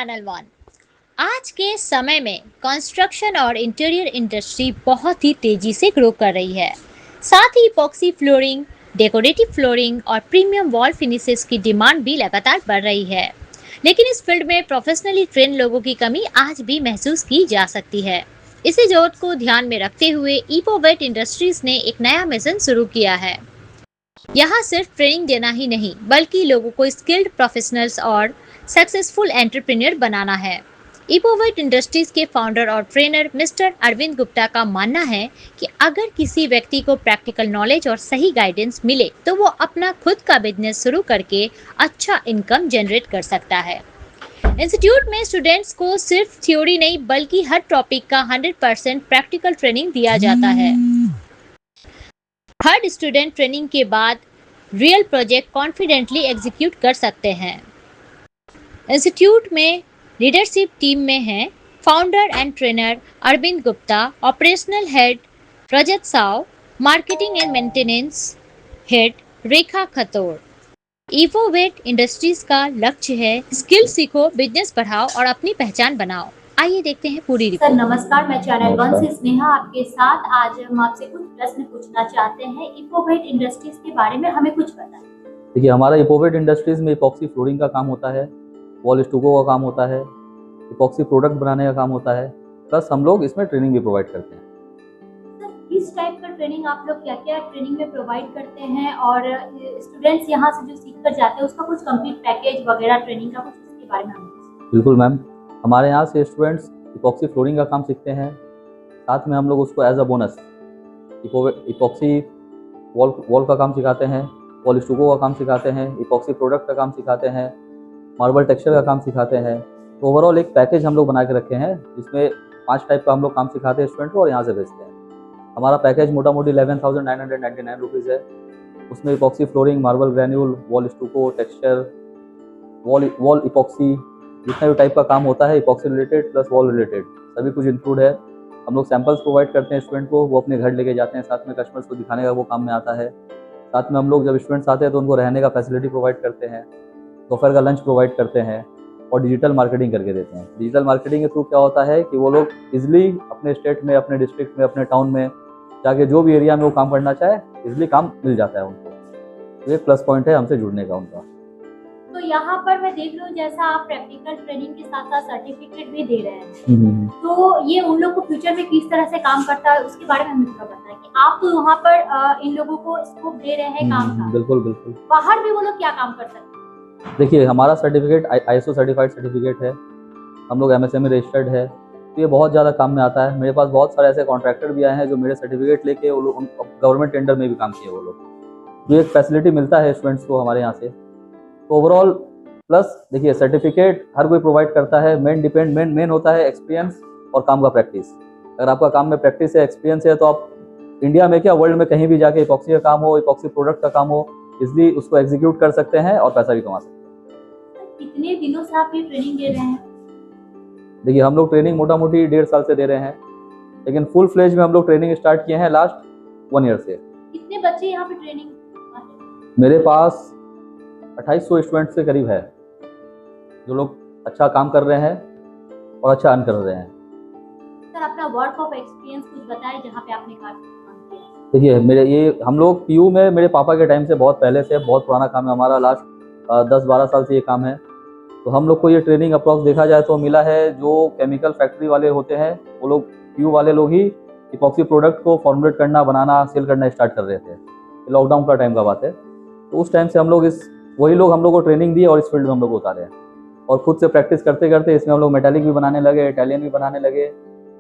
Channel one. आज के समय में कंस्ट्रक्शन और इंटीरियर इंडस्ट्री बहुत ही तेजी से ग्रो कर रही है। साथ ही इपॉक्सी फ्लोरिंग, डेकोरेटिव फ्लोरिंग और प्रीमियम वॉल फिनिशेस की डिमांड भी लगातार बढ़ रही है। लेकिन इस फील्ड में प्रोफेशनली ट्रेन लोगों की कमी आज भी महसूस की जा सकती है। इसी जरूरत को ध्यान में रखते हुए इपोवेट इंडस्ट्रीज ने एक नया मिशन शुरू किया है। यहाँ सिर्फ ट्रेनिंग देना ही नहीं, बल्कि लोगों को स्किल्ड प्रोफेशनल्स और सक्सेसफुल एंटरप्रेन्योर बनाना है। इपोवेट इंडस्ट्रीज के फाउंडर और ट्रेनर मिस्टर अरविंद गुप्ता का मानना है कि अगर किसी व्यक्ति को प्रैक्टिकल नॉलेज और सही गाइडेंस मिले तो वो अपना खुद का बिजनेस शुरू करके अच्छा इनकम जनरेट कर सकता है। इंस्टीट्यूट में स्टूडेंट्स को सिर्फ थ्योरी नहीं, बल्कि हर टॉपिक का 100% प्रैक्टिकल ट्रेनिंग दिया जाता है। हर स्टूडेंट ट्रेनिंग के बाद रियल प्रोजेक्ट कॉन्फिडेंटली एग्जीक्यूट कर सकते हैं। इंस्टीट्यूट में लीडरशिप टीम में हैं founder and trainer Arvind Gupta, operational head Rajat Sav, marketing and maintenance head Rekha Khator. Evovate industries का लक्ष्य है स्किल सीखो, बिजनेस बढ़ाओ और अपनी पहचान बनाओ। आइए देखते हैं पूरी सर रिपोर्ट। नमस्कार, मैं चैनल वन से स्नेहा आपके साथ। आज हम आपसे कुछ प्रश्न पूछना चाहते हैं। इपोवेट इंडस्ट्रीज के बारे में हमें कुछ बताएं। देखिए, हमारा इपोवेट इंडस्ट्रीज में इपॉक्सी फ्लोरिंग का काम होता है, वॉल स्टूको का काम होता है, इपॉक्सी प्रोडक्ट बनाने का काम होता है, प्लस हम लोग इसमें ट्रेनिंग भी प्रोवाइड करते हैं। सर किस टाइप का ट्रेनिंग आप लोग क्या क्या ट्रेनिंग में प्रोवाइड करते हैं, और स्टूडेंट्स यहाँ से जो सीख कर जाते हैं उसका कुछ कंप्लीट पैकेज वगैरह ट्रेनिंग का कुछ इसके बारे में हमें? बिल्कुल मैम, हमारे यहाँ से स्टूडेंट्स इपॉक्सी फ्लोरिंग का काम सीखते हैं, साथ में हम लोग उसको as a bonus epoxy wall का काम सिखाते हैं, वॉल स्टूको का काम सिखाते हैं, इपॉक्सी प्रोडक्ट का काम सिखाते हैं, मार्बल टेक्सचर का काम सिखाते हैं। तो ओवरऑल एक पैकेज हम लोग बना के रखे हैं जिसमें 5 टाइप का हम लोग काम सिखाते हैं स्टूडेंट को और यहाँ से भेजते हैं। हमारा पैकेज मोटा मोटी 11,999 रुपीज़ है। उसमें epoxy flooring, marble granule, wall stucco, texture, wall epoxy, जितना भी टाइप का काम होता है epoxy related plus wall related सभी कुछ इंक्लूड है। हम लोग सैम्पल्स प्रोवाइड करते हैं स्टूडेंट को, वो अपने घर लेके जाते हैं, साथ में कस्टमर्स को दिखाने का वो काम में आता है। साथ में हम लोग जब स्टूडेंट्स आते हैं तो उनको रहने का फैसिलिटी प्रोवाइड करते हैं, दोपहर का लंच प्रोवाइड करते हैं और डिजिटल मार्केटिंग करके देते हैं। डिजिटल मार्केटिंग के थ्रू क्या होता है कि वो लोग इजीली अपने स्टेट में, अपने डिस्ट्रिक्ट में, अपने टाउन में जाके जो भी एरिया में वो काम करना चाहे इजीली काम मिल जाता है उनको। तो ये प्लस पॉइंट है हमसे जुड़ने का उनका। तो यहाँ पर मैं देख रही हूँ जैसा आप प्रैक्टिकल ट्रेनिंग के साथ साथ सर्टिफिकेट भी दे रहे हैं, तो ये उन लोग को फ्यूचर में किस तरह से काम करता है उसके बारे में हमें थोड़ा बताएं कि आप तो वहाँ पर इन लोगों को स्कोप दे रहे हैं काम का। बिल्कुल बिल्कुल। बाहर भी वो लोग क्या काम कर सकते हैं? देखिए, हमारा सर्टिफिकेट ISO सर्टिफाइड सर्टिफिकेट है, हम लोग MSME रजिस्टर्ड है, तो ये बहुत ज़्यादा काम में आता है। मेरे पास बहुत सारे ऐसे कॉन्ट्रैक्टर भी आए हैं जो मेरे सर्टिफिकेट लेके वो लोग गवर्नमेंट टेंडर में भी काम किए वो लोग। तो एक फैसिलिटी मिलता है स्टूडेंट्स को हमारे यहाँ से। तो ओवरऑल प्लस देखिए, सर्टिफिकेट हर कोई प्रोवाइड करता है, मेन होता है एक्सपीरियंस और काम का प्रैक्टिस। अगर आपका काम में प्रैक्टिस है, एक्सपीरियंस है, तो आप इंडिया में क्या वर्ल्ड में कहीं भी जाके इपॉक्सी का काम हो, इपॉक्सी प्रोडक्ट का काम हो, इसलिए उसको एग्जीक्यूट कर सकते हैं और पैसा भी कमा सकते हैं। कितने दिनों से आप ये ट्रेनिंग दे रहे हैं? देखिए, हम लोग ट्रेनिंग मोटा मोटी 1.5 साल से दे रहे हैं, लेकिन फुल फ्लेज में हम लोग ट्रेनिंग स्टार्ट किए हैं लास्ट 1 ईयर से। कितने बच्चे यहाँ पे ट्रेनिंग? मेरे पास 2800 स्टूडेंट्स के करीब है जो लोग अच्छा काम कर रहे हैं और अच्छा अर्न कर रहे हैं। सर अपना वर्क ऑफ एक्सपीरियंस कुछ बताएं जहाँ पे आपने काम किया। देखिए, मेरे ये हम लोग PU में मेरे पापा के टाइम से बहुत पहले से, बहुत पुराना काम है हमारा, लास्ट 10-12 साल से ये काम है। तो हम लोग को ये ट्रेनिंग अप्रॉक्स देखा जाए तो मिला है, जो केमिकल फैक्ट्री वाले होते हैं वो लोग, PU वाले लोग ही इपॉक्सी प्रोडक्ट को फॉर्मुलेट करना, बनाना, सेल करना स्टार्ट कर रहे थे। लॉकडाउन का टाइम का बात है। तो उस टाइम से हम लोग वही लोग हम लोग को ट्रेनिंग दी और इस फील्ड में हम लोग उतारे हैं। और खुद से प्रैक्टिस करते करते इसमें हम लोग मेटालिक भी बनाने लगे, इटालियन भी बनाने लगे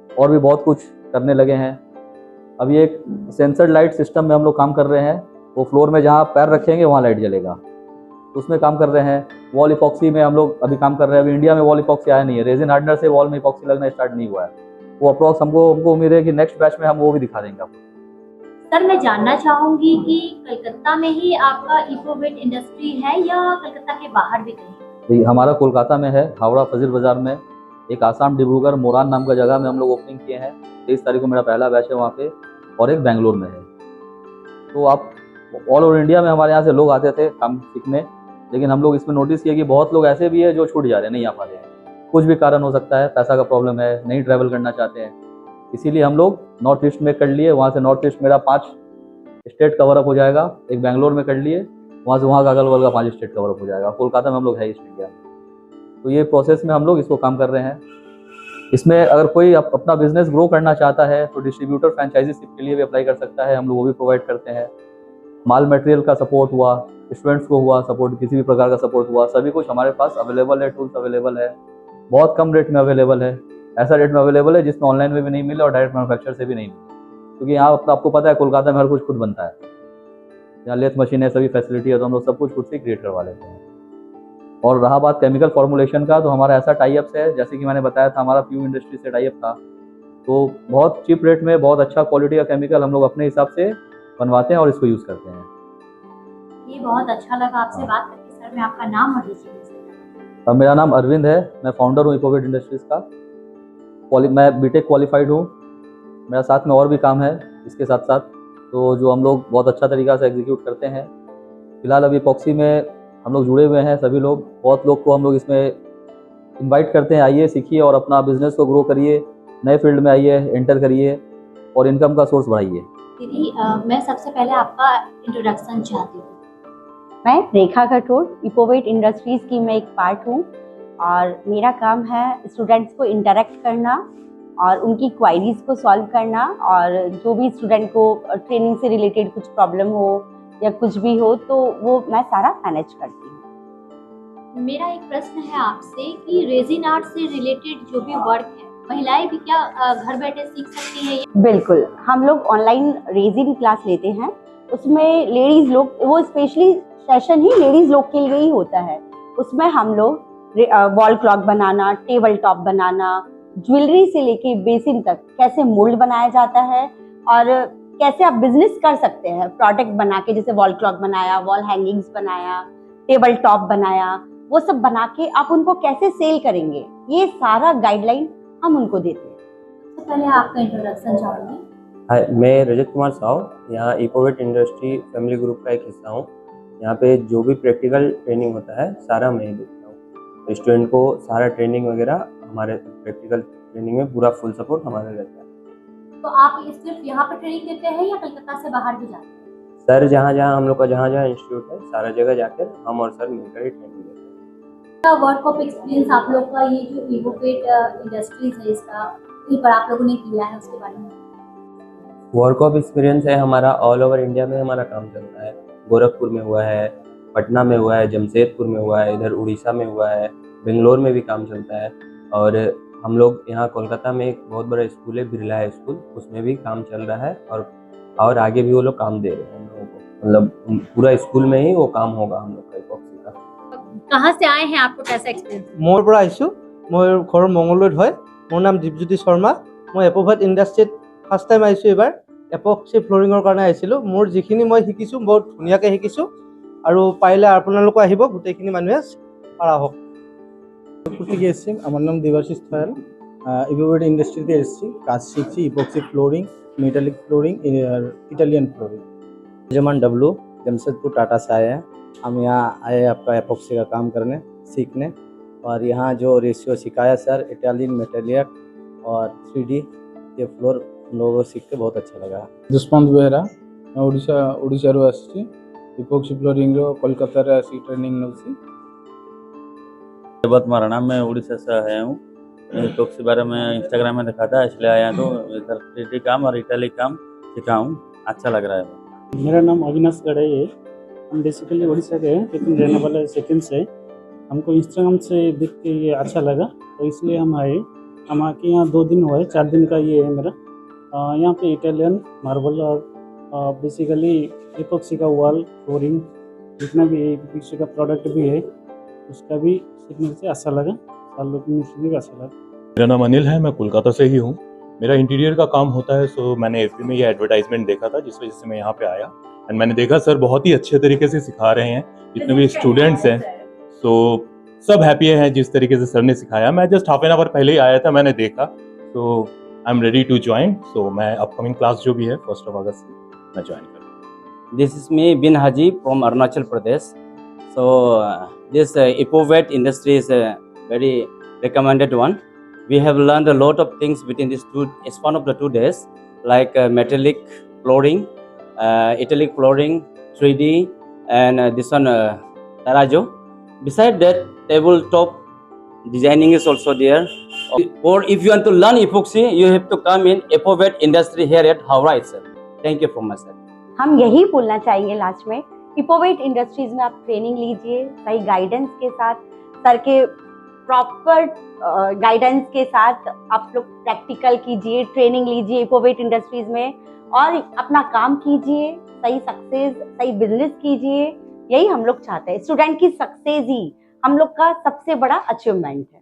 और भी बहुत कुछ करने लगे हैं। अभी एक सेंसर्ड लाइट सिस्टम में हम लोग काम कर रहे हैं, वो फ्लोर में जहाँ पैर रखेंगे वहाँ लाइट जलेगा, तो उसमें काम कर रहे हैं। वॉल इपॉक्सी में हम लोग अभी काम कर रहे हैं। अभी इंडिया में वॉल इपॉक्सी आया नहीं है, रेजिन हार्डनर से वॉल में इपॉक्सी लगना स्टार्ट नहीं हुआ है। वो अप्रॉक्स हमको उम्मीद है कि नेक्स्ट बैच में हम वो भी दिखा देंगे आपको। सर मैं जानना चाहूंगी कि कलकत्ता में ही आपका इपोवेट इंडस्ट्री है या कलकत्ता के बाहर भी कहीं? हमारा कोलकाता में है, हावड़ा फजीर बाजार में। एक आसाम डिब्रूगढ़ मोरान नाम का जगह में हम लोग ओपनिंग किए हैं। 23 तारीख को मेरा पहला बैच है वहाँ पे, और एक बेंगलोर में है। तो आप ऑल ओवर इंडिया में हमारे यहाँ से लोग आते थे काम सीखने, लेकिन हम लोग इसमें नोटिस किया कि बहुत लोग ऐसे भी है जो छूट जा रहे हैं, नहीं आ पा रहे हैं। कुछ भी कारण हो सकता है, पैसा का प्रॉब्लम है, नहीं ट्रैवल करना चाहते हैं, इसीलिए हम लोग नॉर्थ ईस्ट में कर लिए। वहाँ से नॉर्थ ईस्ट मेरा 5 स्टेट कवर अप हो जाएगा। एक बेंगलोर में कर लिए, वहाँ से वहाँ का अगल बगल का 5 स्टेट कवर अप हो जाएगा। कोलकाता में हम लोग है ईस्ट इंडिया में। तो ये प्रोसेस में हम लोग इसको काम कर रहे हैं। इसमें अगर कोई अपना बिजनेस ग्रो करना चाहता है तो डिस्ट्रीब्यूटर फ्रेंचाइजीशिप के लिए भी अप्लाई कर सकता है, हम लोग वो भी प्रोवाइड करते हैं। माल मटेरियल का सपोर्ट हुआ, स्टूडेंट्स को हुआ सपोर्ट, किसी भी प्रकार का सपोर्ट हुआ, सभी कुछ हमारे पास अवेलेबल है, टूल्स अवेलेबल है, बहुत कम रेट में अवेलेबल है। ऐसा रेट में अवेलेबल है जिसमें ऑनलाइन में भी नहीं मिले और डायरेक्ट मैन्युफैक्चर से भी नहीं मिले, क्योंकि यहाँ आपको पता है कोलकाता में हर कुछ खुद बनता है। यहाँ लेथ मशीन है, सभी फैसिलिटी है, तो हम लोग सब कुछ खुद से क्रिएट करवा लेते हैं। और रहा बात केमिकल फॉर्मुलेशन का, तो हमारा ऐसा टाइअप्स है, जैसे कि मैंने बताया था हमारा प्यू इंडस्ट्री से टाइअप था, तो बहुत चीप रेट में बहुत अच्छा क्वालिटी का केमिकल हम लोग अपने हिसाब से बनवाते हैं और इसको यूज़ करते हैं। ये बहुत अच्छा लगा आपसे बात करके सर। मैं आपका नाम और डिजिटल। मेरा नाम अरविंद है, मैं फाउंडर हूँ इपोवेट इंडस्ट्रीज़ का। मैं बीटेक क्वालिफाइड हूँ। मेरा साथ में और भी काम है इसके साथ साथ, तो जो हम लोग बहुत अच्छा तरीक़ा से एग्जीक्यूट करते हैं। फिलहाल अभी इपॉक्सी में हम लोग जुड़े हुए हैं सभी लोग। बहुत लोग को हम लोग इसमें इनवाइट करते हैं, आइए सीखिए और अपना बिजनेस को ग्रो करिए, नए फील्ड में आइए, एंटर करिए और इनकम का सोर्स बढ़ाइए। दीदी, मैं सबसे पहले आपका इंट्रोडक्शन चाहती हूँ। मैं रेखा कठोर, इपोवेट इंडस्ट्रीज़ की मैं एक पार्ट हूँ और मेरा काम है स्टूडेंट्स को इंटरेक्ट करना और उनकी क्वायरीज़ को सॉल्व करना, और जो भी स्टूडेंट को ट्रेनिंग से रिलेटेड कुछ प्रॉब्लम हो या कुछ भी हो तो वो मैं सारा मैनेज करती हूँ। मेरा एक प्रश्न है आपसे कि रेजिन आर्ट से रिलेटेड जो भी वर्क है, महिलाएं भी क्या घर बैठे सीख सकती हैं? बिल्कुल, हम लोग ऑनलाइन रेजिन क्लास लेते हैं, उसमें लेडीज़ लोग, वो स्पेशली सेशन ही लेडीज़ लोग के लिए ही होता है। उसमें हम लोग वॉल क्लॉक बनाना, टेबल टॉप बनाना, ज्वेलरी से लेके बेसिन तक कैसे मोल्ड बनाया जाता है और कैसे आप बिजनेस कर सकते हैं प्रोडक्ट बना के, जैसे वॉल क्लॉक बनाया, वॉल हैंगिंग्स बनाया, टेबल टॉप बनाया, वो सब बना के आप उनको कैसे सेल करेंगे, ये सारा गाइडलाइन हम उनको देते हैं। सबसे पहले आपका इंट्रोडक्शन चाहूँगी। हाय, मैं रजत कुमार साव, यहाँ इपोवेट इंडस्ट्री फैमिली ग्रुप का एक हिस्सा हूँ। यहाँ पे जो भी प्रैक्टिकल ट्रेनिंग होता है सारा मैं ही देता हूँ। स्टूडेंट को सारा ट्रेनिंग वगैरह, हमारे प्रैक्टिकल ट्रेनिंग में पूरा फुल सपोर्ट हमारा रहता है। तो आप सिर्फ यहाँ पर ट्रेनिंग देते हैं या कलकत्ता से बाहर भी जाते हैं? सर जहाँ जहाँ हम लोग का जहाँ जहाँ इंस्टीट्यूट है, सारा जगह जाकर हम और सर मिलकर ही ट्रेनिंग देते हैं। क्या वर्क ऑफ एक्सपीरियंस आप लोग का ये जो इपोवेट इंडस्ट्रीज है, इसका कहीं पर आप लोगों ने किया है, उसके बारे में? वर्क ऑफ एक्सपीरियंस है हमारा, ऑल ओवर इंडिया में हमारा काम चलता है। गोरखपुर में हुआ है, पटना में हुआ है, जमशेदपुर में हुआ है, इधर उड़ीसा में हुआ है, बेंगलोर में भी काम चलता है। और हम लोग यहाँ कोलकाता में एक बहुत बड़ा स्कूल है, बिरला है स्कूल, उसमें भी काम चल रहा है और आगे भी वो लोग काम दे रहे हैं हम लोगों को। मतलब पूरा स्कूल में ही वो काम होगा हम लोग का इपॉक्सी का। कहाँ से आए हैं, आपको कैसा एक्सपीरियंस? मोर পৰা আইছোঁ, মোৰ ঘৰ মঙলদৈত হয়। মোৰ নাম দীপজ্যোতি শৰ্মা। মই এপোভেট ইণ্ডাষ্ট্ৰীত ফাৰ্ষ্ট টাইম আহিছোঁ এইবাৰ। এপক্সি ফ্ল'ৰিঙৰ কাৰণে আহিছিলোঁ। মোৰ যিখিনি মই শিকিছোঁ বহুত ধুনীয়াকৈ শিকিছোঁ আৰু পাৰিলে আপোনালোকো আহিব, গোটেইখিনি মানুহে পাৰা হোক। থেকে এসেছি, আমার নাম দেবাশিস থয়াল। ইপোভেট ইন্ডাস্ট্রিতে এসেছি, কাজ শিখছি ইপক্সি ফ্লোরিং, মেটালিক फ्लोरिंग और Italian flooring. Zaman W, Jamshedpur Tata से आए हैं। हम यहाँ आए आपका एपॉक्सी का काम करने सीखने, और यहाँ जो रेशियो सिखाया सर, इटालियन मेटेलिक और 3D, ये फ्लोर लोगों को सीख के बहुत अच्छा लगा। दुष्मंत बेहरा, मैं ओडिशा आसी इपॉक्सी फ्लोरिंग कोलकाता आसी ट्रेनिंग नौसी। बहुत मारा नाम, मैं उड़ीसा से आया हूँ। इपॉक्सी बारे में इंस्टाग्राम में देखा था, इसलिए आया तो इधर 3D काम और इटालिक काम सीखा हूँ, अच्छा लग रहा है। मेरा नाम अविनाश गड़े है। हम बेसिकली उड़ीसा के हैं, लेकिन रहने वाले सेकंड से। हमको इंस्टाग्राम से देख के ये अच्छा लगा, तो इसलिए हम आए। हम आके यहाँ 2 दिन हुआ है, 4 दिन का ये है मेरा। यहाँ पे इटालियन मार्बल और बेसिकली इपॉक्सी का वॉल फ्लोरिंग, जितना भी इपॉक्सी का प्रोडक्ट भी है, उसका भी सीखने से अच्छा लगा, भी अच्छा लगा। मेरा नाम अनिल है, मैं कोलकाता से ही हूँ। मेरा इंटीरियर का काम होता है, सो मैंने एफबी में ये एडवर्टाइजमेंट देखा था, जिस वजह से मैं यहाँ पे आया। एंड मैंने देखा सर बहुत ही अच्छे तरीके से सिखा रहे हैं, जितने भी स्टूडेंट्स हैं, सो सब हैप्पी हैं जिस तरीके से सर ने सिखाया। मैं जस्ट हाफ एन आवर पहले ही आया था, मैंने देखा, so I am ready to join. So मैं अपकमिंग क्लास जो भी है 1 अगस्त मैं ज्वाइन करूँगा। This is me Bin Haji from Arunachal Pradesh. So this Ipovate industry is very recommended one. We have learned a lot of things within this span of the 2 days, like metallic flooring, italic flooring, 3D, and this one Tarajo. Besides that, tabletop designing is also there. Or if you want to learn epoxy, you have to come in Epovet Industry here at Howrah itself. Thank you from my side. हम यही बोलना चाहेंगे last में, इपोवेट industries में आप training लीजिए, सही guidance के साथ, सर के प्रॉपर गाइडेंस के साथ आप लोग प्रैक्टिकल कीजिए, ट्रेनिंग लीजिए इपोवेट इंडस्ट्रीज में और अपना काम कीजिए, सही सक्सेस, सही बिजनेस कीजिए। यही हम लोग चाहते हैं, स्टूडेंट की सक्सेस ही हम लोग का सबसे बड़ा अचीवमेंट है।